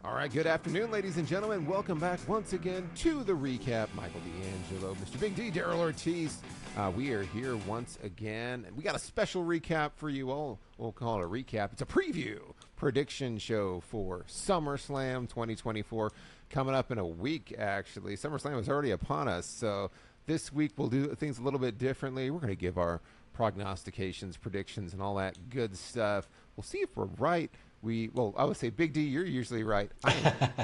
All right, good afternoon, ladies and gentlemen. Welcome back once again to the recap. Michael D'Angelo, Mr. Big D, Daryl Ortiz. We are here once again, and we got a special recap for you all. We'll call it a recap. It's a preview prediction show for SummerSlam 2024, coming up in a week, actually. SummerSlam is already upon us, so this week we'll do things a little bit differently. We're going to give our prognostications, predictions, and all that good stuff. We'll see if we're right. I would say, Big D, you're usually right.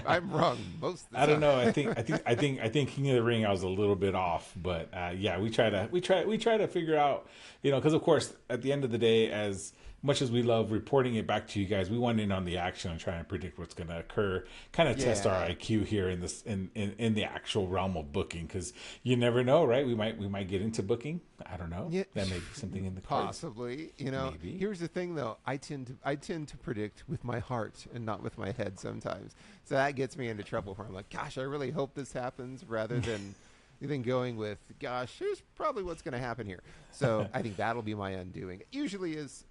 I'm wrong most of the time. I don't know. I think King of the Ring, I was a little bit off, but yeah, we try to figure out, because of course, at the end of the day, as much as we love reporting it back to you guys, we want in on the action and try and predict what's going to occur. Kind of test our IQ here in this in the actual realm of booking, because you never know, right? We might get into booking. I don't know. Yeah, that may be something in the cards. Possibly. Maybe. Here's the thing, though. I tend to predict with my heart and not with my head sometimes. So that gets me into trouble. Where I'm like, gosh, I really hope this happens, rather than going with, gosh, here's probably what's going to happen here. So I think that'll be my undoing. It usually is.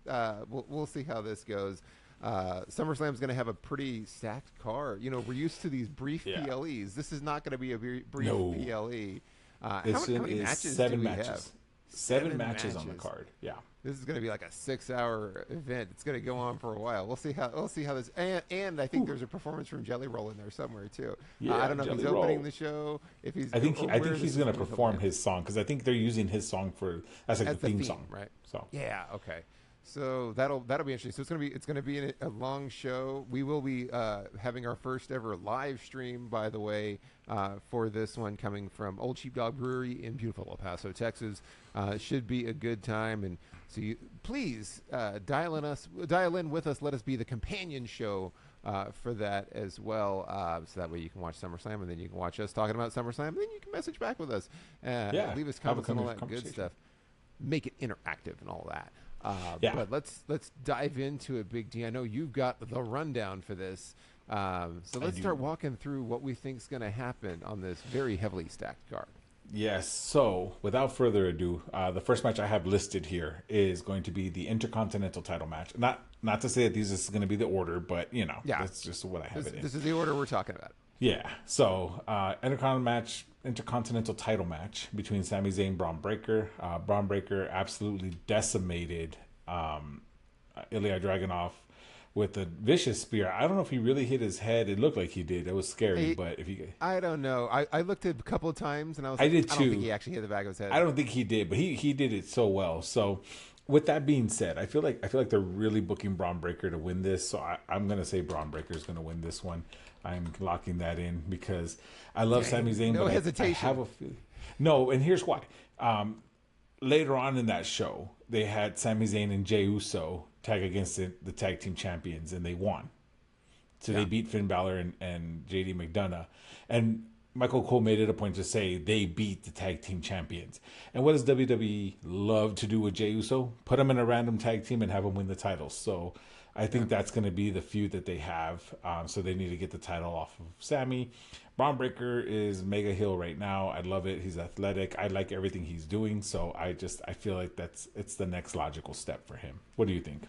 We'll see how this goes. SummerSlam's going to have a pretty stacked card. We're used to these brief PLEs. This is not going to be a brief PLE. How many matches 7 do we matches. have? 7 matches on the card. Yeah. This is going to be like a 6-hour event. It's going to go on for a while. We'll see how this. And I think there's a performance from Jelly Roll in there somewhere too. Yeah, I don't know if he's opening the show. I think he's going to perform his song, because I think they're using his song as the theme song, right? So yeah, okay. So that'll be interesting. So it's going to be a long show. We will be having our first ever live stream, by the way, for this one, coming from Old Sheepdog Brewery in beautiful El Paso, Texas. Should be a good time, and so please dial in with us. Let us be the companion show for that as well. So that way you can watch SummerSlam, and then you can watch us talking about SummerSlam, and then you can message back with us. Leave us comments and all that good stuff. Make it interactive and all that. But let's dive into it, Big D. I know you've got the rundown for this. So let's start walking through what we think is going to happen on this very heavily stacked card. Yes. So without further ado, the first match I have listed here is going to be the Intercontinental title match. Not to say that this is going to be the order, but that's just what I have it in. This is the order we're talking about. Yeah. So Intercontinental title match between Sami Zayn and Braun Breaker. Braun Breaker absolutely decimated Ilya Dragunov with a vicious spear. I don't know if he really hit his head. It looked like he did. It was scary, but I don't know. I looked at it a couple of times, and I did too. I don't think he actually hit the back of his head. I don't think he did, but he did it so well. So with that being said, I feel like they're really booking Braun Breaker to win this. So I'm going to say Braun Breaker is going to win this one. I'm locking that in because I love Sami Zayn. No but hesitation. I have a feeling. No, and here's why. Later on in that show, they had Sami Zayn and Jey Uso tag against the tag team champions, and they won. So they beat Finn Balor and JD McDonough. And Michael Cole made it a point to say they beat the tag team champions. And what does WWE love to do with Jey Uso? Put him in a random tag team and have him win the title. So I think that's going to be the feud that they have. So they need to get the title off of Sami. Braun Breaker is mega heel right now. I love it. He's athletic. I like everything he's doing. So I feel like it's the next logical step for him. What do you think?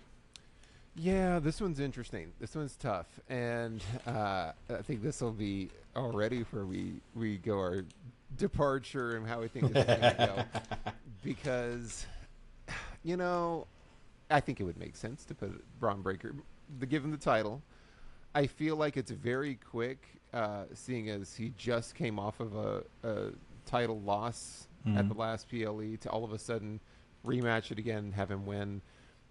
Yeah, this one's interesting. This one's tough, and I think this will be already where we go our departure and how we think this is going to go. Because, I think it would make sense to put Braun Breaker, to give him the title. I feel like it's very quick, seeing as he just came off of a title loss at the last PLE, to all of a sudden rematch it again and have him win.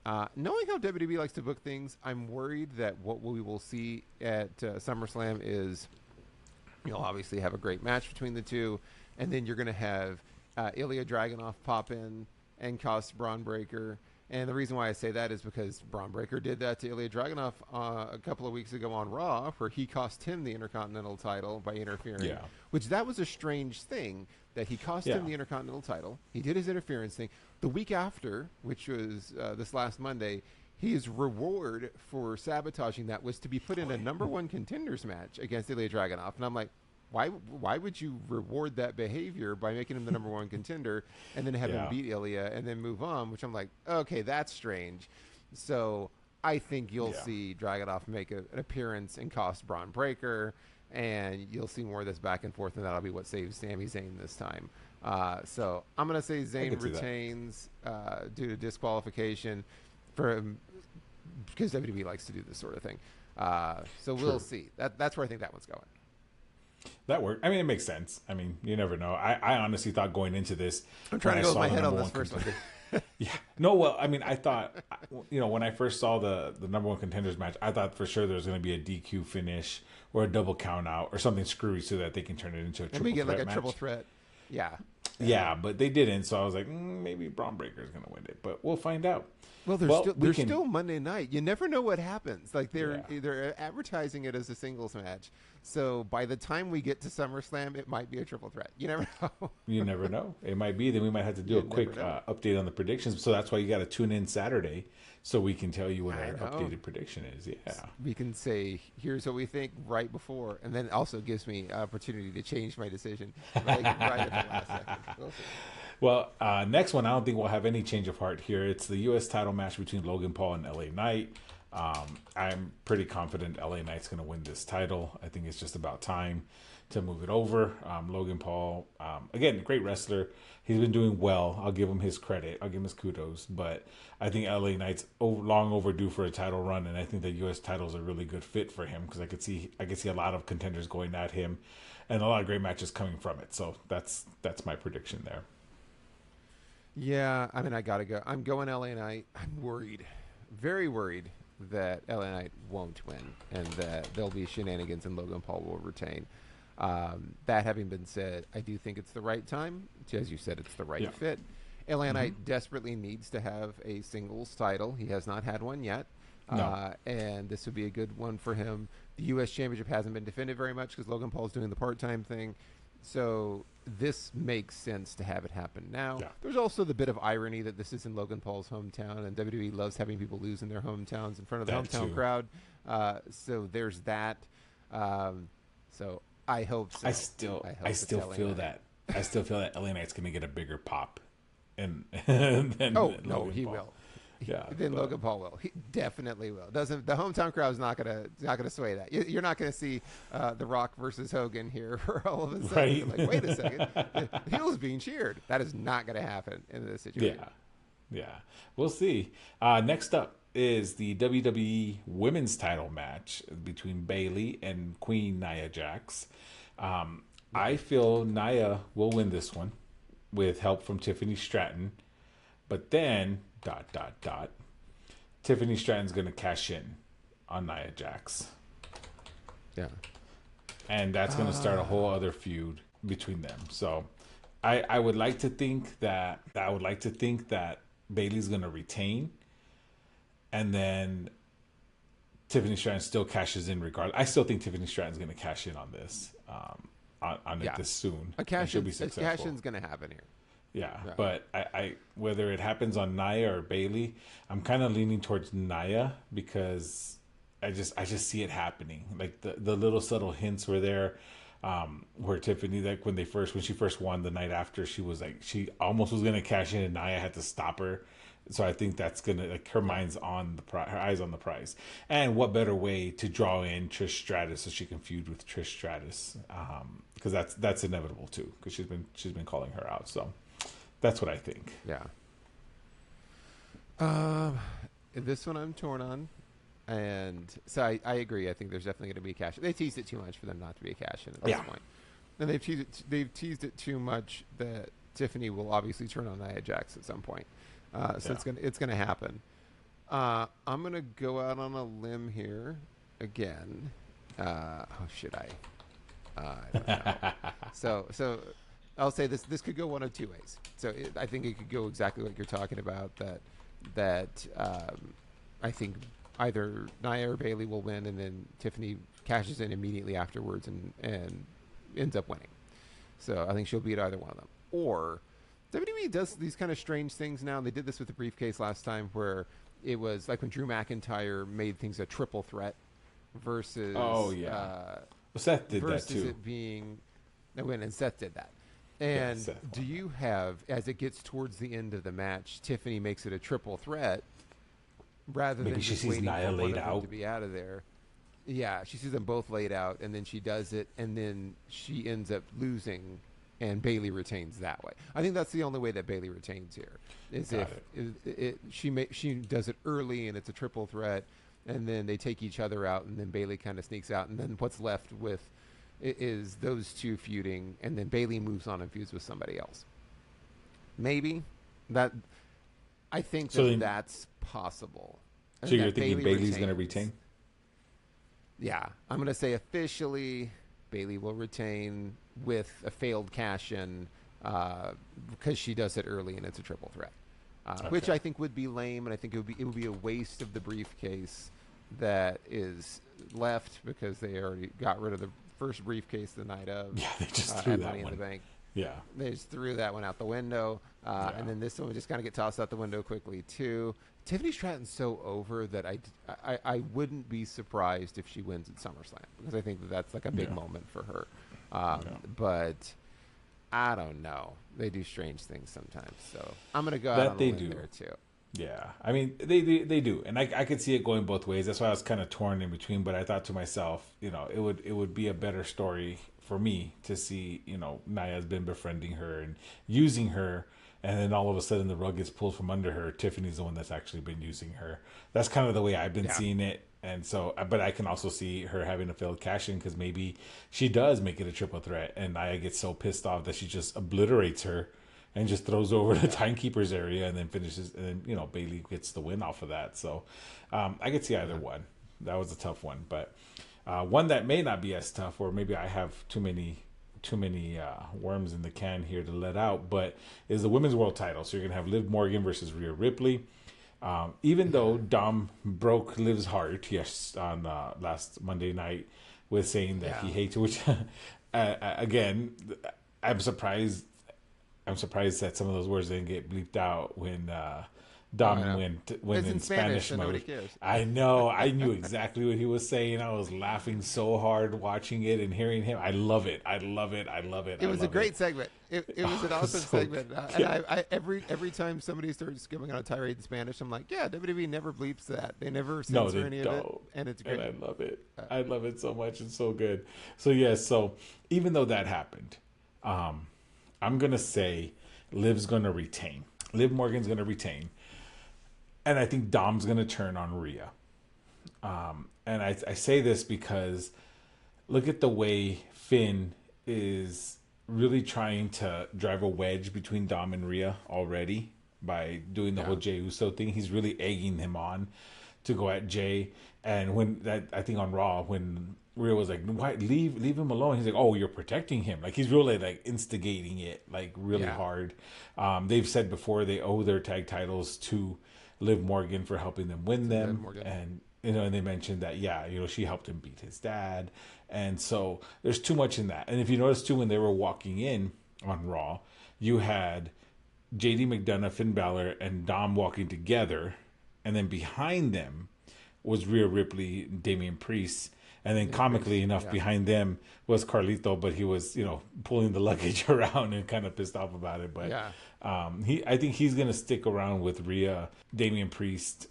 Knowing how WWE likes to book things, I'm worried that what we will see at SummerSlam is you'll obviously have a great match between the two, and then you're going to have Ilya Dragunov pop in and cost Braun Breaker. And the reason why I say that is because Braun Breaker did that to Ilya Dragunov a couple of weeks ago on Raw, where he cost him the Intercontinental title by interfering. Yeah. Which that was a strange thing, that he cost him the Intercontinental title. He did his interference thing. The week after, which was this last Monday, his reward for sabotaging that was to be put in a number one contenders match against Ilya Dragunov. And I'm like, why would you reward that behavior by making him the number one contender and then have him beat Ilya and then move on? Which I'm like, okay, that's strange. So I think you'll Yeah. see Dragunov make an appearance and cost Braun Breaker, and you'll see more of this back and forth, and that'll be what saves Sami Zayn this time. So I'm going to say I Zayn could see that. retains due to disqualification because WWE likes to do this sort of thing. So we'll True. see. That's where I think that one's going. That worked. I mean, it makes sense. I mean, you never know. I honestly thought going into this, I'm trying to when go I with saw my the head on number this one first one. contender- Yeah. No, well, I mean, I thought, when I first saw the number one contenders match, I thought for sure there was going to be a DQ finish or a double count out or something screwy so that they can turn it into a And triple we get threat like a match. triple threat. Yeah. Yeah, but they didn't. So I was like, maybe Braun Breaker is going to win it, but we'll find out. Well, there's still Monday night. You never know what happens. Like they're advertising it as a singles match. So by the time we get to SummerSlam, it might be a triple threat. You never know. You never know. It might be. Then we might have to do a quick update on the predictions. So that's why you got to tune in Saturday so we can tell you what our updated prediction is. Yeah. We can say, here's what we think right before. And then it also gives me opportunity to change my decision right at the last second. We'll see. Well, next one, I don't think we'll have any change of heart here. It's the U.S. title match between Logan Paul and LA Knight. I'm pretty confident LA Knight's going to win this title. I think it's just about time to move it over. Logan Paul, again, great wrestler. He's been doing well. I'll give him his credit. I'll give him his kudos. But I think LA Knight's long overdue for a title run, and I think the U.S. title is a really good fit for him because I could see a lot of contenders going at him, and a lot of great matches coming from it. So that's my prediction there. Yeah, I mean, I got to go. I'm going LA Knight. I'm worried, very worried that LA Knight won't win and that there'll be shenanigans and Logan Paul will retain. That having been said, I do think it's the right time. As you said, it's the right fit. LA Knight desperately needs to have a singles title. He has not had one yet. No. And this would be a good one for him. The U.S. Championship hasn't been defended very much because Logan Paul's doing the part-time thing. So this makes sense to have it happen now. Yeah. There's also the bit of irony that this is in Logan Paul's hometown, and WWE loves having people lose in their hometowns in front of the hometown crowd. So there's that. So I hope so. I still feel that LA Knight's going to get a bigger pop, than he Paul. will. Yeah, then Logan Paul will. He definitely will. The hometown crowd is not gonna sway that. You're not gonna see The Rock versus Hogan here for all of a sudden. Right. You're like, wait a second, the heel is being cheered. That is not gonna happen in this situation. Yeah. We'll see. Next up is the WWE Women's Title match between Bayley and Queen Nia Jax. I feel Nia will win this one with help from Tiffany Stratton, but then ... Tiffany Stratton's going to cash in on Nia Jax. Yeah. And that's going to start a whole other feud between them. So I would like to think that Bayley's going to retain, and then Tiffany Stratton still cashes in regardless. I still think Tiffany Stratton's going to cash in on this it this soon. A cash-in's going to happen here. Yeah, but I whether it happens on Nia or Bayley, I'm kind of leaning towards Nia because I just see it happening. Like the little subtle hints were there, where Tiffany, like when she first won the night after, she was like she almost was gonna cash in and Nia had to stop her. So I think that's gonna her mind's on her eyes on the prize. And what better way to draw in Trish Stratus so she can feud with Trish Stratus, because that's inevitable too because she's been calling her out. So. That's what I think. Yeah. This one I'm torn on. And so I agree. I think there's definitely going to be a cash. They teased it too much for them not to be a cash in at this point. And they've teased it too much that Tiffany will obviously turn on Nia Jax at some point. So it's gonna happen. I'm gonna go out on a limb here again. Should I? I don't know. So I'll say this could go one of two ways. So I think it could go exactly what you're talking about. That I think either Nia or Bayley will win, and then Tiffany cashes in immediately afterwards and ends up winning. So I think she'll beat either one of them. Or WWE does these kind of strange things now. They did this with the briefcase last time, where it was like when Drew McIntyre made things a triple threat versus Seth did versus that too. It being and Seth did that. And do you have, as it gets towards the end of the match, Tiffany makes it a triple threat, rather Maybe than she just sees waiting Nia for one laid of them out. to be out of there. Yeah, she sees them both laid out, and then she does it, and then she ends up losing, and Bailey retains that way. I think that's the only way that Bailey retains here is Got if she does it early, and it's a triple threat, and then they take each other out, and then Bailey kind of sneaks out, and then what's left with is those two feuding, and then Bailey moves on and feuds with somebody else. Maybe that I think So that then- that's possible. And So you're that thinking Bayley Bailey's going to retains. retain? Yeah, I'm going to say officially Bailey will retain with a failed cash-in because she does it early and it's a triple threat, which Okay. I think would be lame, and I think it would be a waste of the briefcase that is left because they already got rid of the first briefcase the night of. Yeah, they just threw at that Money in one. the Bank. Yeah. They just threw that one out the window, Yeah. and then this one would just kind of get tossed out the window quickly too. Tiffany Stratton's so over that I wouldn't be surprised if she wins at SummerSlam because I think that's like a big Yeah. moment for her. Yeah. But I don't know. They do strange things sometimes, so I'm gonna go That out on they a limb do. there too. Yeah, I mean they do, and I could see it going both ways. That's why I was kind of torn in between. But I thought to myself, it would be a better story for me to see, Nia's been befriending her and using her, and then all of a sudden the rug gets pulled from under her. Tiffany's the one that's actually been using her. That's kind of the way I've been seeing it. And so, but I can also see her having a failed cash in because maybe she does make it a triple threat, and Nia gets so pissed off that she just obliterates her and just throws over the timekeeper's area and then finishes, and then Bailey gets the win off of that. So I could see either one. That was a tough one, but one that may not be as tough, or maybe I have too many worms in the can here to let out, but is the women's world title. So you're gonna have Liv Morgan versus Rhea Ripley. Even though Dom broke Liv's heart, yes, on last Monday night with saying that he hates her, which again, I'm surprised that some of those words didn't get bleeped out when Dom went It's in Spanish so mode. nobody cares. I know. I knew exactly what he was saying. I was laughing so hard watching it and hearing him. I love it. I love it. I love it. It was a great segment. It was an awesome so segment. And I every time somebody starts going on a tirade in Spanish, I'm like, yeah, WWE never bleeps that. They never censor any of it, and it's great. And I love it. I love it so much. It's so good. So yeah. So even though that happened, I'm gonna say Liv's gonna retain. Liv Morgan's gonna retain, and I think Dom's gonna turn on Rhea. And I say this because look at the way Finn is really trying to drive a wedge between Dom and Rhea already by doing the whole Jey Uso thing. He's really egging him on to go at Jay. And when that, I think on Raw, when Rhea was like, "Why leave him alone?" He's like, "Oh, you're protecting him." Like he's really like instigating it like really hard. They've said before they owe their tag titles to Liv Morgan for helping them win them, and and they mentioned that she helped him beat his dad, and so there's too much in that. And if you notice too, when they were walking in on Raw, you had JD McDonough, Finn Balor, and Dom walking together, and then behind them was Rhea Ripley, Damian Priest, and then comically enough, behind them was Carlito, but he was pulling the luggage around and kind of pissed off about it. But I think he's gonna stick around with Rhea, Damian Priest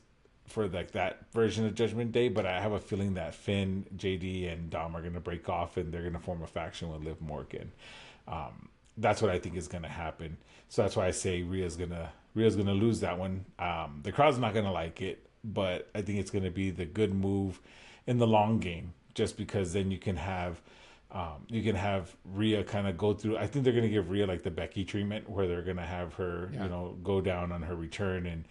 for like that version of Judgment Day, but I have a feeling that Finn, JD, and Dom are going to break off and they're going to form a faction with Liv Morgan. That's what I think is going to happen. So that's why I say Rhea's going to lose that one. The crowd's not going to like it, but I think it's going to be the good move in the long game, just because then you can have Rhea kind of go through. I think they're going to give Rhea like the Becky treatment, where they're going to have her, go down on her return and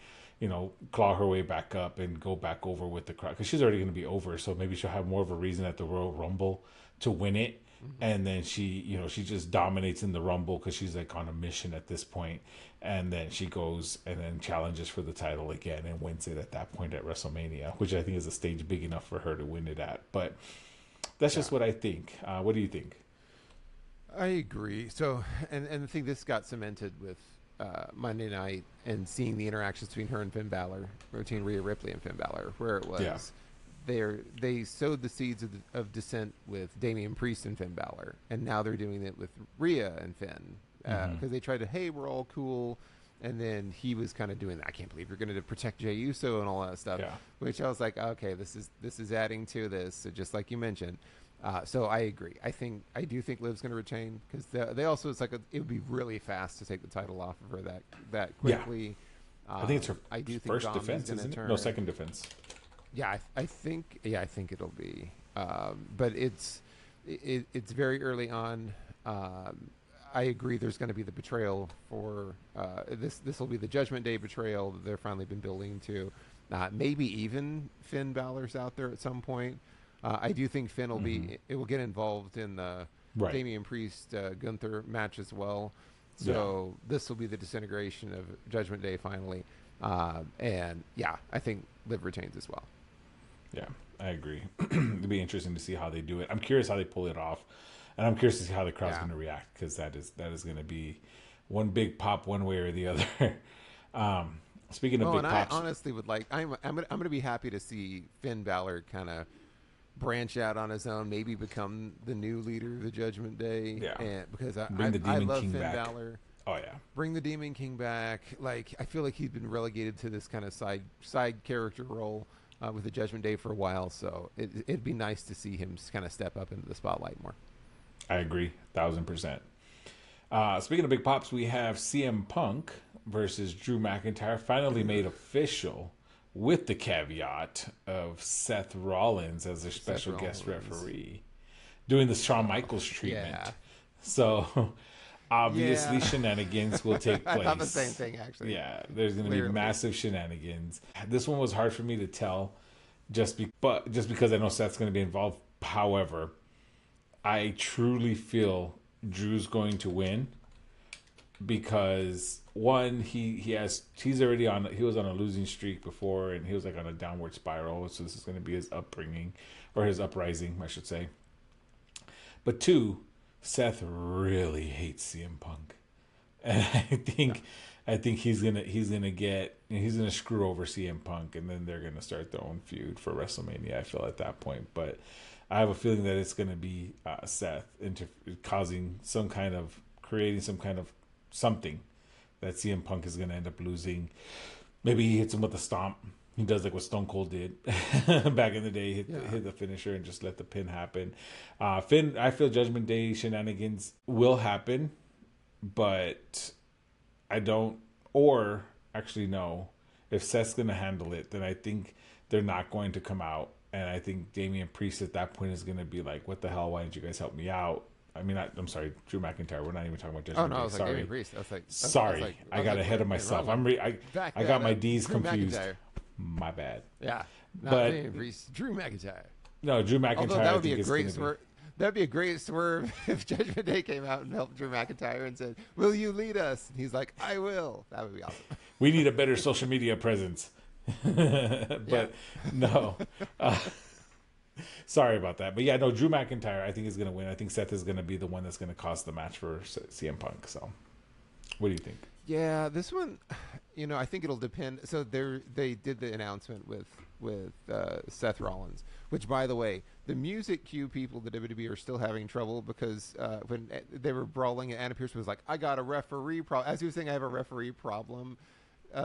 claw her way back up and go back over with the crowd, because she's already going to be over. So maybe she'll have more of a reason at the Royal Rumble to win it. And then she just dominates in the Rumble because she's like on a mission at this point. And then she goes and then challenges for the title again and wins it at that point at WrestleMania, which I think is a stage big enough for her to win it at. But that's just what I think. What do you think? I agree. So, and I think this got cemented with Monday night and seeing the interactions between her and Finn Balor, between Rhea Ripley and Finn Balor, where it was they sowed the seeds of dissent with Damian Priest and Finn Balor, and now they're doing it with Rhea and Finn because they tried to, hey, we're all cool, And then he was kind of doing that. I can't believe you're going to protect Jey Uso and all that stuff. Yeah. Which I was like, okay, this is adding to this. So just like you mentioned. So I agree. I do think Liv's going to retain because they also it would be really fast to take the title off of her that quickly. Yeah. I think it's her I do think first Dom's defense, isn't it? turn. No, second defense. Yeah, I think it'll be. But it's very early on. I agree. There's going to be the betrayal for this. This will be the Judgment Day betrayal that they're finally been building to. Maybe even Finn Balor's out there at some point. I do think Finn will be. It will get involved in the Damian Priest Gunther match as well. So this will be the disintegration of Judgment Day finally. And yeah, I think Liv retains as well. Yeah, I agree. It'll be interesting to see how they do it. I'm curious how they pull it off. And I'm curious to see how the crowd's going to react because that is going to be one big pop one way or the other. Speaking of big pops, I honestly would like. I'm going to be happy to see Finn Balor kind of branch out on his own, maybe become the new leader of the Judgment Day. Yeah, and because I love Finn Balor. Oh yeah, bring the Demon King back. Like I feel like he's been relegated to this kind of side character role with the Judgment Day for a while. So it'd be nice to see him kind of step up into the spotlight more. I agree, 1,000%. Speaking of big pops, we have CM Punk versus Drew McIntyre finally made official with the caveat of Seth Rollins as their special guest referee doing the Shawn Michaels treatment. Yeah. So obviously shenanigans will take place. I thought the same thing, actually. Yeah, there's going to be massive shenanigans. This one was hard for me to tell just because I know Seth's going to be involved. However, I truly feel Drew's going to win because one, he was on a losing streak before and he was like on a downward spiral. So this is going to be his upbringing or his uprising, I should say. But two, Seth really hates CM Punk, and I think he's gonna screw over CM Punk, and then they're gonna start their own feud for WrestleMania. I feel at that point, but I have a feeling that it's gonna be Seth creating some kind of something that CM Punk is gonna end up losing. Maybe he hits him with a stomp. He does like what Stone Cold did back in the day, hit the finisher and just let the pin happen. Finn, I feel Judgment Day shenanigans will happen, but I don't, or actually no, if Seth's going to handle it, then I think they're not going to come out. And I think Damian Priest at that point is going to be like, what the hell, why didn't you guys help me out? I mean, I'm sorry, Drew McIntyre. We're not even talking about Judgment Day. I was sorry. like Damian Priest. Sorry, I got ahead of myself. I got my D's confused. McIntyre. My bad. Yeah, but Damian Priest, Drew McIntyre. No, Drew McIntyre. Although that would be a great swerve. That'd be a great swerve if Judgment Day came out and helped Drew McIntyre and said, "Will you lead us?" And he's like, "I will." That would be awesome. We need a better social media presence. But no. Sorry about that. But yeah, no, Drew McIntyre I think is going to win. I think Seth is going to be the one that's going to cost the match for CM Punk. So what do you think? Yeah, this one, I think it'll depend. So they did the announcement with Seth Rollins, which, by the way, the music cue people, the WWE, are still having trouble because when they were brawling, Anna Pierce was like, "I got a referee problem." As he was saying, "I have a referee problem."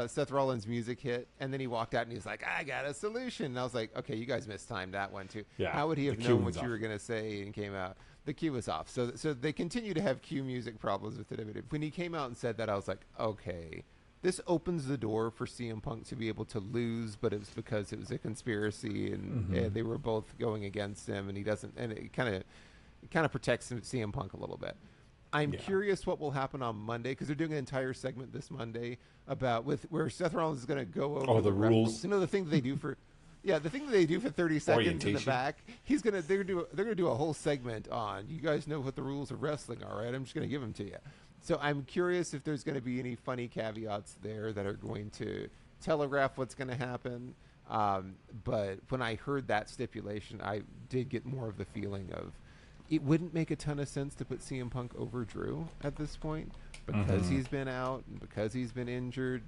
Seth Rollins' music hit, and then he walked out and he's like, "I got a solution." And I was like, "Okay, you guys mistimed that one too." Yeah, how would he have known what you were going to say and came out? The cue was off. So they continue to have cue music problems with the WWE. When he came out and said that, I was like, okay, this opens the door for CM Punk to be able to lose, but it's because it was a conspiracy and they were both going against him, and he doesn't, and it kind of protects CM Punk a little bit. I'm curious what will happen on Monday because they're doing an entire segment this Monday about where Seth Rollins is going to go over the rules. The thing that they do for. Yeah, the thing that they do for 30 seconds in the back, they're gonna do a whole segment on. You guys know what the rules of wrestling are, right? I'm just gonna give them to you. So I'm curious if there's gonna be any funny caveats there that are going to telegraph what's gonna happen. But when I heard that stipulation, I did get more of the feeling of it wouldn't make a ton of sense to put CM Punk over Drew at this point because he's been out and because he's been injured,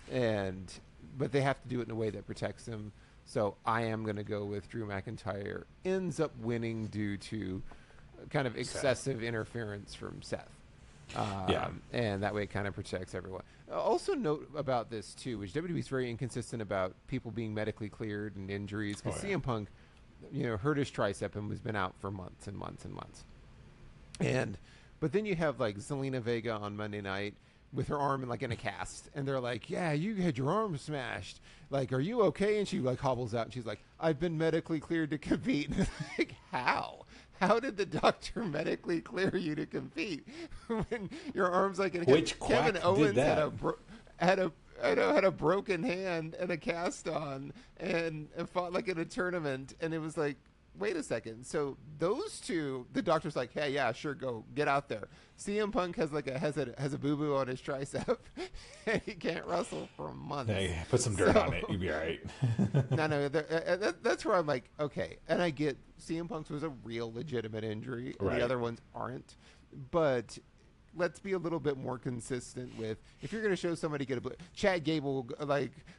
but they have to do it in a way that protects him. So I am going to go with Drew McIntyre ends up winning due to kind of excessive interference from Seth. And that way it kind of protects everyone. Also note about this too, which WWE is very inconsistent about people being medically cleared and injuries because Oh yeah. CM Punk, hurt his tricep and has been out for months and months and months. And but then you have like Zelina Vega on Monday night with her arm in a cast, and they're like, "Yeah, you had your arm smashed. Like, are you okay?" And she like hobbles out, and she's like, "I've been medically cleared to compete." Like, how? How did the doctor medically clear you to compete when your arm's like in a Which cast? Kevin quack Owens did that? had a I know had a broken hand and a cast on and fought like in a tournament, and it was like, wait a second. So those two, the doctor's like, hey, yeah, sure, go get out there. CM Punk has a boo boo on his tricep, and he can't wrestle for months. Hey, put some dirt on it. You'll be all right. No, that's where I'm like, okay, and I get CM Punk's was a real legitimate injury, and Right. the other ones aren't, but let's be a little bit more consistent with if you're going to show somebody get a Chad Gable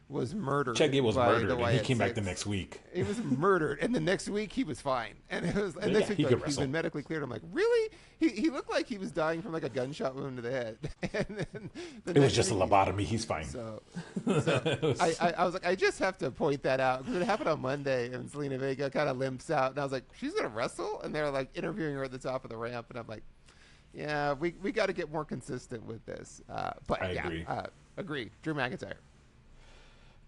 was murdered. Chad Gable was by murdered, the and he Wyatt came back the Six. next week. He was murdered, and the next week he was fine. And it was, and Yeah, next week he could he's wrestle. been medically cleared. I'm like, really? He looked like he was dying from like a gunshot wound to the head. And then It was just a lobotomy. He's fine. So I was like, I just have to point that out because it happened on Monday, and Zelina Vega kind of limps out, and I was like, she's gonna wrestle, and they're like interviewing her at the top of the ramp, and I'm like, yeah, we got to get more consistent with this. But I yeah, agree. Agree. Drew McIntyre.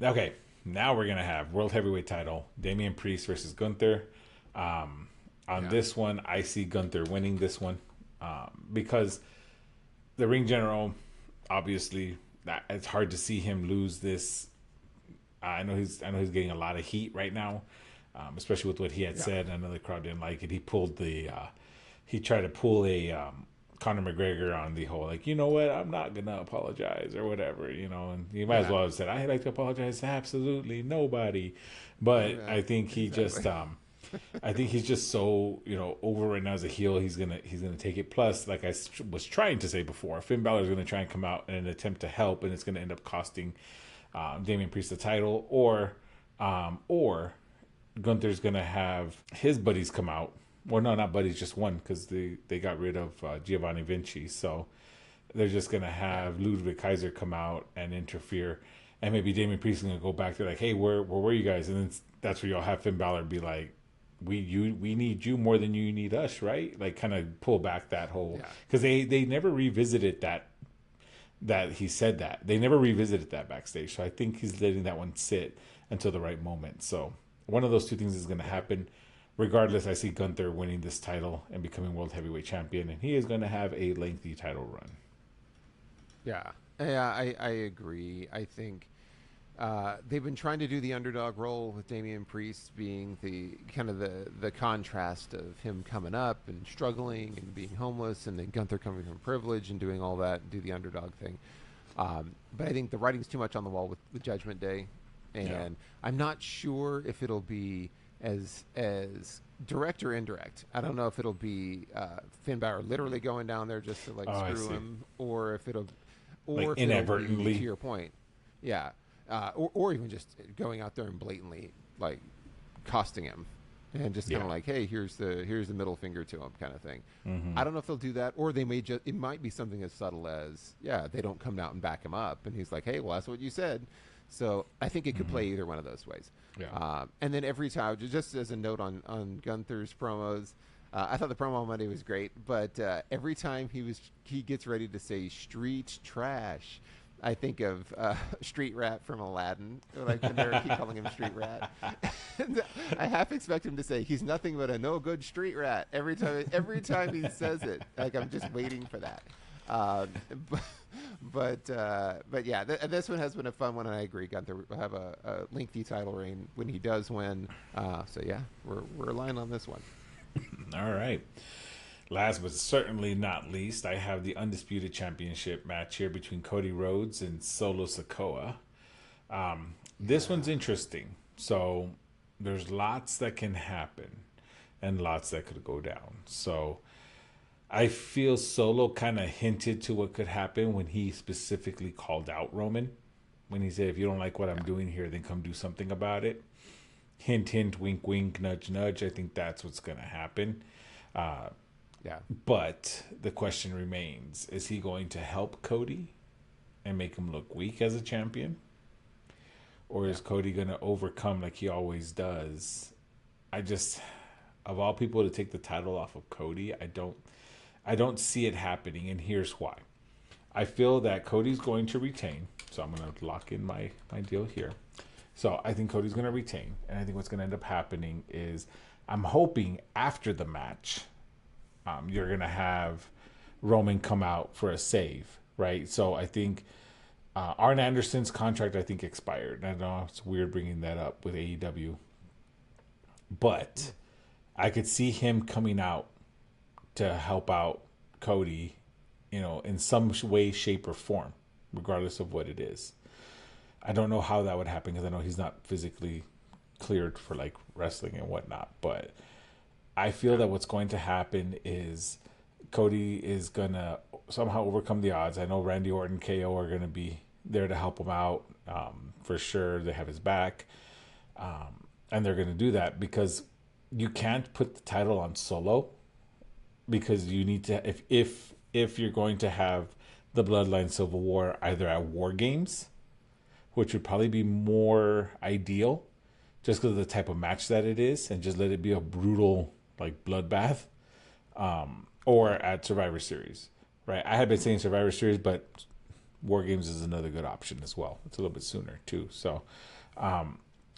Okay, now we're gonna have World Heavyweight Title: Damian Priest versus Gunther. On this one, I see Gunther winning this one because the ring general, obviously, it's hard to see him lose this. I know he's getting a lot of heat right now, especially with what he had said. I know the crowd didn't like it. He pulled he tried to pull a Conor McGregor on the whole, like, you know what, I'm not gonna apologize or whatever, and you might as well have said, I'd like to apologize to absolutely nobody. But I think he just I think he's just so over right now as a heel. He's gonna take it. Plus, like I was trying to say before, Finn Balor is gonna try and come out in an attempt to help, and it's gonna end up costing Damian Priest the title, or Gunther's gonna have his buddies come out. Well, no, not buddies, just one, because they got rid of Giovanni Vinci. So they're just going to have Ludwig Kaiser come out and interfere. And maybe Damian Priest is going to go back to like, hey, where were you guys? And then that's where you'll have Finn Balor be like, we need you more than you need us, right? Like kind of pull back that whole. Because they never revisited that he said that. They never revisited that backstage. So I think he's letting that one sit until the right moment. So one of those two things is going to happen. Regardless, I see Gunther winning this title and becoming World Heavyweight Champion, and he is going to have a lengthy title run. Yeah, I agree. I think they've been trying to do the underdog role with Damian Priest being the kind of the contrast of him coming up and struggling and being homeless, and then Gunther coming from privilege and doing all that and do the underdog thing. But I think the writing's too much on the wall with Judgment Day, and I'm not sure if it'll be as direct or indirect. I don't know if it'll be Finn Balor literally going down there just to screw him, or if it'll like if inadvertently, it'll be, to your point, or even just going out there and blatantly costing him, and just kind of like, hey, here's the middle finger to him, kind of thing. I don't know if they'll do that, or they may just, it might be something as subtle as they don't come out and back him up, and he's like, hey, well, that's what you said. So I think it could play either one of those ways. And then every time, just as a note on Gunther's promos, I thought the promo on Monday was great, but every time he gets ready to say street trash, I think of Street Rat from Aladdin. Like when they keep calling him Street Rat. And I half expect him to say he's nothing but a no good street rat every time he says it. Like I'm just waiting for that. But yeah, this one has been a fun one, and I agree. Gunther will have a lengthy title reign when he does win. So yeah, we're aligned on this one. All right. Last but certainly not least, I have the Undisputed Championship match here between Cody Rhodes and Solo Sikoa. This one's interesting. So there's lots that can happen and lots that could go down. So I feel Solo kind of hinted to what could happen when he specifically called out Roman. When he said, if you don't like what I'm doing here, then come do something about it. Hint, hint, wink, wink, nudge, nudge. I think that's what's going to happen. But the question remains, is he going to help Cody? and make him look weak as a champion? Or is Cody going to overcome like he always does? I just, of all people to take the title off of Cody, I don't see it happening, and here's why. I feel that Cody's going to retain, so I'm going to lock in my deal here. So I think Cody's going to retain, and I think what's going to end up happening is I'm hoping after the match, you're going to have Roman come out for a save, right? So I think Arn Anderson's contract, I think, expired. I know it's weird bringing that up with AEW, but I could see him coming out to help out Cody, in some way, shape, or form, regardless of what it is. I don't know how that would happen because I know he's not physically cleared for like wrestling and whatnot, but I feel that what's going to happen is Cody is going to somehow overcome the odds. I know Randy Orton, KO are going to be there to help him out for sure. They have his back, and they're going to do that because you can't put the title on Solo because you need to if you're going to have the Bloodline Civil War either at War Games, which would probably be more ideal just because of the type of match that it is, and just let it be a brutal like bloodbath, or at Survivor Series, right? I had been saying Survivor Series, but War Games is another good option as well. It's a little bit sooner too. So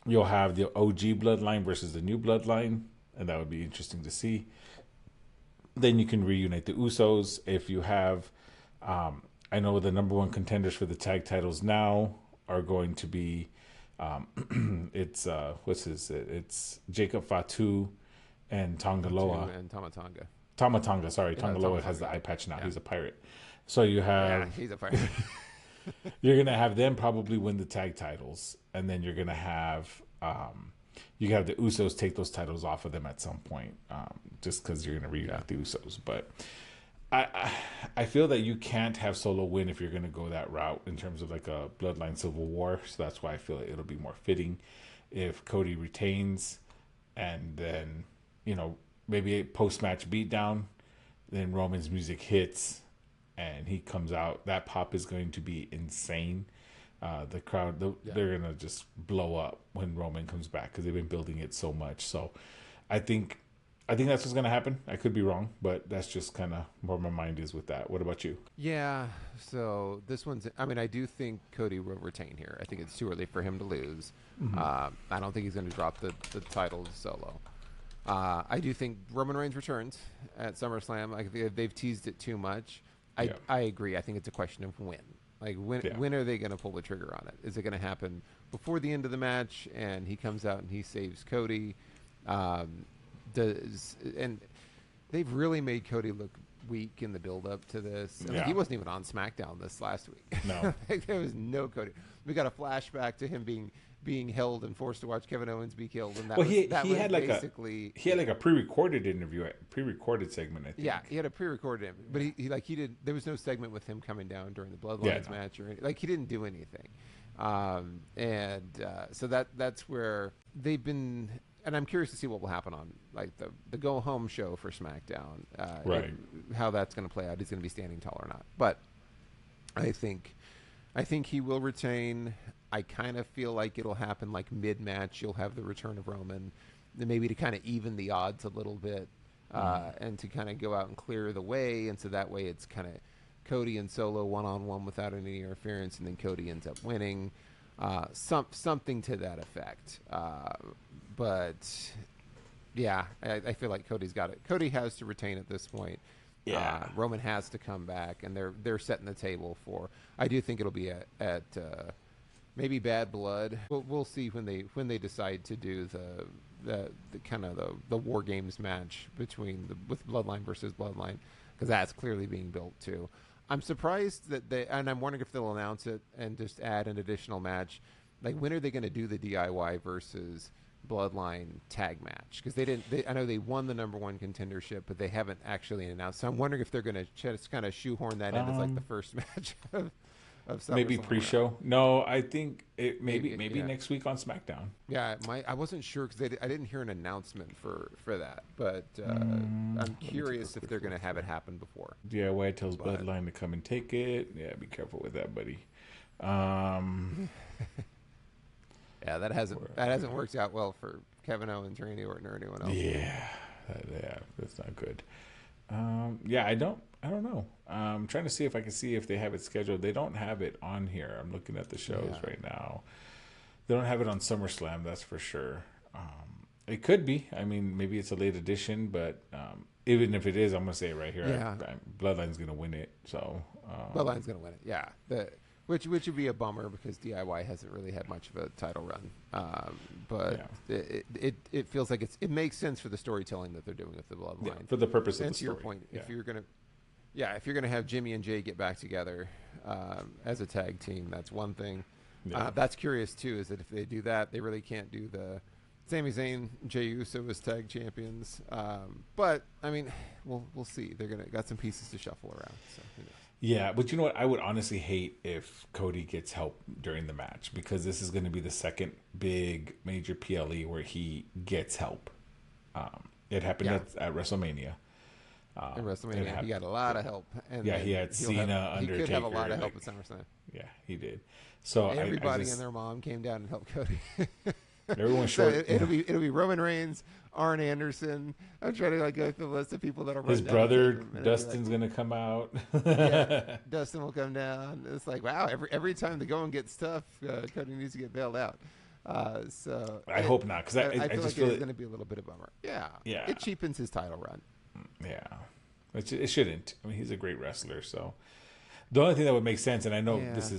you'll have the OG Bloodline versus the new Bloodline, and that would be interesting to see. Then you can reunite the Usos if you have. I know the number one contenders for the tag titles now are going to be. It's It's Jacob Fatu and Tongaloa and Tamatanga. Tamatanga, sorry, Yeah, Tongaloa has the eye patch now. Yeah. He's a pirate. So you have he's a pirate. You're gonna have them probably win the tag titles, and then you're gonna have you have the Usos take those titles off of them at some point, just because you're gonna reunite the Usos. But I feel that you can't have Solo win if you're gonna go that route in terms of like a Bloodline Civil War. So that's why I feel like it'll be more fitting if Cody retains, and then maybe a post-match beatdown, then Roman's music hits and he comes out. That pop is going to be insane. The crowd, they're going to just blow up when Roman comes back because they've been building it so much. So I think that's what's going to happen. I could be wrong, but that's just kind of where my mind is with that. What about you? Yeah, so this one's, I do think Cody will retain here. I think it's too early for him to lose. Mm-hmm. I don't think he's going to drop the title to Solo. I do think Roman Reigns returns at SummerSlam. I think they've teased it too much. I agree. I think it's a question of when. Like, when are they going to pull the trigger on it? Is it going to happen before the end of the match and he comes out and he saves Cody? And they've really made Cody look weak in the build-up to this. He wasn't even on SmackDown this last week. No. There was no Cody. We got a flashback to him being held and forced to watch Kevin Owens be killed, and he had like a pre-recorded interview, pre-recorded segment. I think. Yeah, he had a pre-recorded, but he did. There was no segment with him coming down during the Bloodlines match, or he didn't do anything, so that's where they've been. And I'm curious to see what will happen on like the go home show for SmackDown, right? How that's going to play out. He's going to be standing tall or not, but I think he will retain. I kind of feel like it'll happen like mid-match. You'll have the return of Roman, maybe to kind of even the odds a little bit, and to kind of go out and clear the way. And so that way it's kind of Cody and Solo one-on-one without any interference, and then Cody ends up winning. Something to that effect. But, yeah, I feel like Cody's got it. Cody has to retain at this point. Yeah. Roman has to come back, and they're setting the table for. I do think it'll be at maybe Bad Blood. We'll see when they decide to do the kind of the War Games match with Bloodline versus Bloodline, because that's clearly being built too. I'm surprised and I'm wondering if they'll announce it and just add an additional match. Like, when are they going to do the DIY versus Bloodline tag match? Because I know they won the number one contendership, but they haven't actually announced. So I'm wondering if they're going to just kind of shoehorn that in as like the first match of maybe pre-show. No, I think it maybe next week on SmackDown. Yeah, I wasn't sure because I didn't hear an announcement for that, but I'm curious if they're going to have it happen before. DIY tells Bloodline to come and take it. Yeah, be careful with that, buddy. Yeah, that hasn't worked out well for Kevin Owens, Randy Orton, or anyone else. Yeah, that's not good. Yeah, I don't know. I'm trying to see if I can see if they have it scheduled. They don't have it on here. I'm looking at the shows right now. They don't have it on SummerSlam, that's for sure. It could be. I mean, maybe it's a late edition, but even if it is, I'm gonna say it right here. Yeah. Bloodline's gonna win it. So Bloodline's gonna win it. Yeah, which would be a bummer because DIY hasn't really had much of a title run. But it feels like it makes sense for the storytelling that they're doing with the Bloodline. For the purpose of and the to story. your point, if you're gonna have Jimmy and Jay get back together as a tag team, that's one thing. Yeah. That's curious too, is that if they do that, they really can't do the Sami Zayn, Jey Uso as tag champions. But I mean, we'll see. They're got some pieces to shuffle around. So who knows? Yeah, but you know what? I would honestly hate if Cody gets help during the match because this is going to be the second big major PLE where he gets help. It happened at WrestleMania. In WrestleMania, he got a lot of help. And he had Cena, Undertaker. He could have a lot of help at SummerSlam. Yeah, he did. So everybody and their mom came down and helped Cody. Everyone's short. So it'll be Roman Reigns, Arn Anderson. I'm trying to go through the list of people that are. His brother Dustin's gonna come out. Yeah, Dustin will come down. It's like wow. Every time the going gets tough, Cody needs to get bailed out. So I hope not because I feel just like feel it's going to be a little bit of a bummer. Yeah. It cheapens his title run. Yeah, it shouldn't. I mean, he's a great wrestler. So the only thing that would make sense, and I know this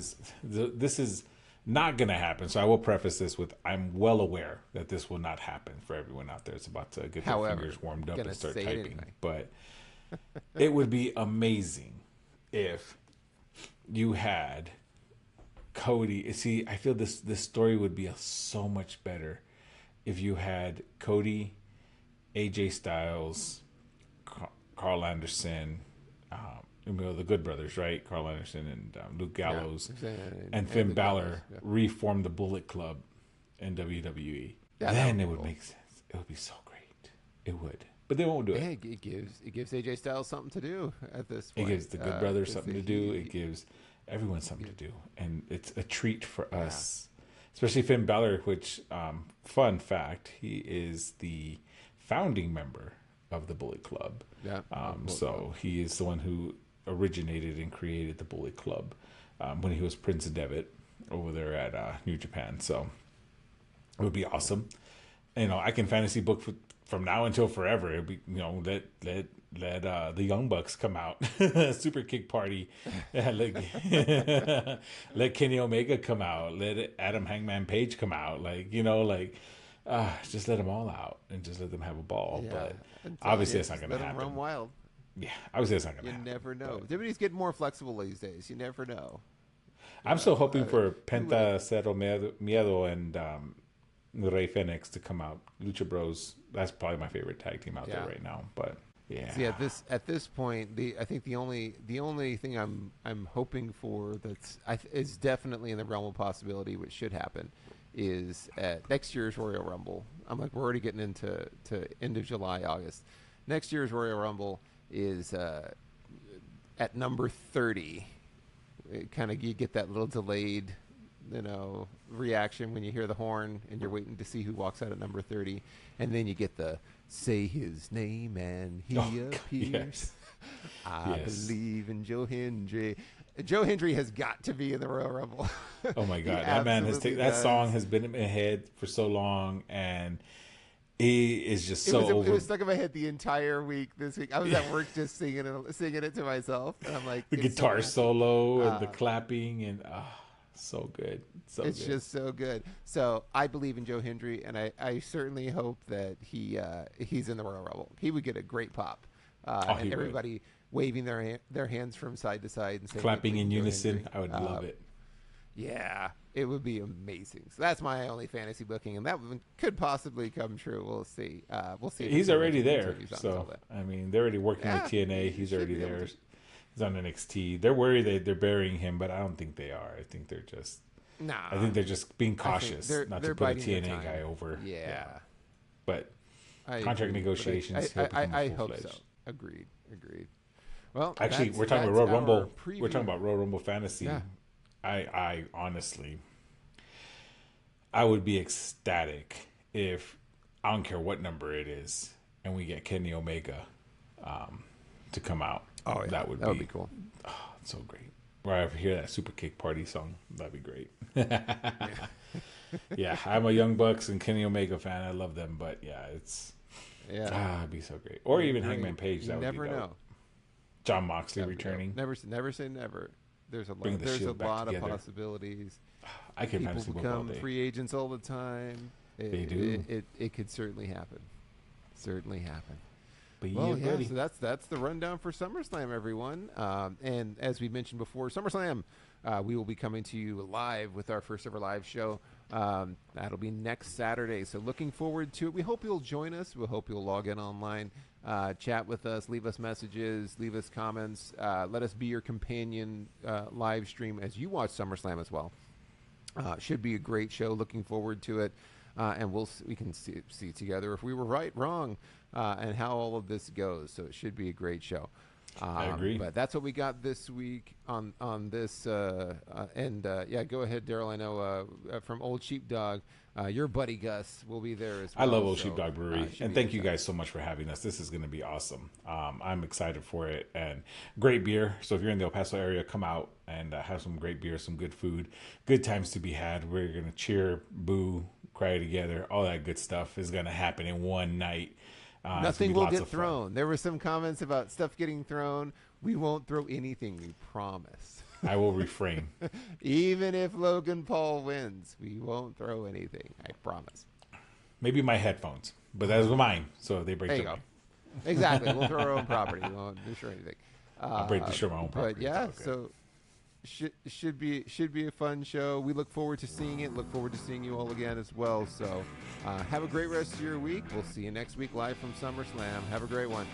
is not going to happen. So I will preface this with I'm well aware that this will not happen for everyone out there. It's about to get their fingers warmed up and start typing. Anyway. But it would be amazing if you had Cody. See, I feel this story would be so much better if you had Cody, AJ Styles, Carl Anderson, the Good Brothers, right? Carl Anderson and Luke Gallows, and Finn Balor reform the Bullet Club in WWE. Then it would make sense. It would be so great. It would. But they won't do it. It gives AJ Styles something to do at this point. It gives the Good Brothers something to do. It gives everyone something to do. And it's a treat for us. Especially Finn Balor, which, fun fact, he is the founding member of the Bullet Club. Yeah. So he is the one who originated and created the Bullet Club when he was Prince of Devitt over there at New Japan. So it would be awesome. I can fantasy book from now until forever. It'd be let the Young Bucks come out, Super Kick Party, let Kenny Omega come out, let Adam Hangman Page come out, just let them all out and just let them have a ball. But obviously that's not going to happen. Let them run wild. Yeah, obviously that's not going to happen. You never know. WWE's getting more flexible these days. You never know. I'm still hoping for Penta, Cero Miedo, and Rey Fenix to come out. Lucha Bros, that's probably my favorite tag team out there right now. But yeah. So at this point, I think the only thing I'm hoping for is definitely in the realm of possibility, which should happen, is at next year's Royal Rumble. I'm like, we're already getting into end of July, August. Next year's Royal Rumble is at number 30. You get that little delayed, reaction when you hear the horn and you're waiting to see who walks out at number 30, and then you get the say his name and he appears. Yes. I believe in Joe Hendry. Joe Hendry has got to be in the Royal Rumble. Oh my God, that man that song has been in my head for so long, and he is just over. It was stuck in my head the entire week this week. I was at work just singing it to myself, and I'm like, the guitar solo and the clapping, and so good. It's just so good. So I believe in Joe Hendry, and I certainly hope that he's in the Royal Rumble. He would get a great pop. And everybody waving their hands from side to side and saying, clapping in unison. I would love it. Yeah, it would be amazing. So that's my only fantasy booking, and that one could possibly come true. We'll see. We'll see. He's already there. So I mean, they're already working with TNA. He's already there. He's on NXT. They're worried they're burying him, but I don't think they are. I think they're just. Nah. I think they're just being cautious not to put a TNA guy over. Yeah. But contract negotiations. I hope so. Agreed. Well, actually, we're talking about Royal Rumble. We're talking about Royal Rumble Fantasy. I honestly, I would be ecstatic if, I don't care what number it is, and we get Kenny Omega to come out. Oh yeah, that would be cool. Oh, so great. Or I hear that Super Kick Party song. That'd be great. Yeah, I'm a Young Bucks and Kenny Omega fan. I love them, but yeah, it'd be so great. Or even Hangman Page. That would never be dope. know. John Moxley returning. Never say never. There's a Bring lot. the There's a Shield back lot of together. possibilities. I can People fantasy book all become day. free agents all the time. They do. It could certainly happen. Certainly happen. But Well, yeah, yeah. buddy. So that's the rundown for SummerSlam, everyone. And as we mentioned before, SummerSlam, we will be coming to you live with our first ever live show. That'll be next Saturday. So looking forward to it. We hope you'll join us. We hope you'll log in online, chat with us, leave us messages, leave us comments. Let us be your companion live stream as you watch SummerSlam as well. Should be a great show. Looking forward to it. And we can see together if we were right, wrong, and how all of this goes. So it should be a great show. I agree. But that's what we got this week on this. Go ahead, Daryl. I know from Old Sheepdog, your buddy Gus will be there as well. I love Old Sheepdog Brewery, and thank you exciting. guys so much for having us. This is going to be awesome. I'm excited for it, and great beer. So if you're in the El Paso area, come out and have some great beer, some good food, good times to be had. We're going to cheer, boo, cry together. All that good stuff is going to happen in one night. Nothing will get thrown. There were some comments about stuff getting thrown. We won't throw anything, we promise. I will refrain. Even if Logan Paul wins, we won't throw anything, I promise. Maybe my headphones, but that's mine. So if they break There you them. go. Exactly. We'll throw our own property. We won't destroy anything. I'll destroy my own property. But yeah, It's all so should be a fun show. We look forward to seeing it. Look forward to seeing you all again as well. So have a great rest of your week. We'll see you next week live from SummerSlam. Have a great one.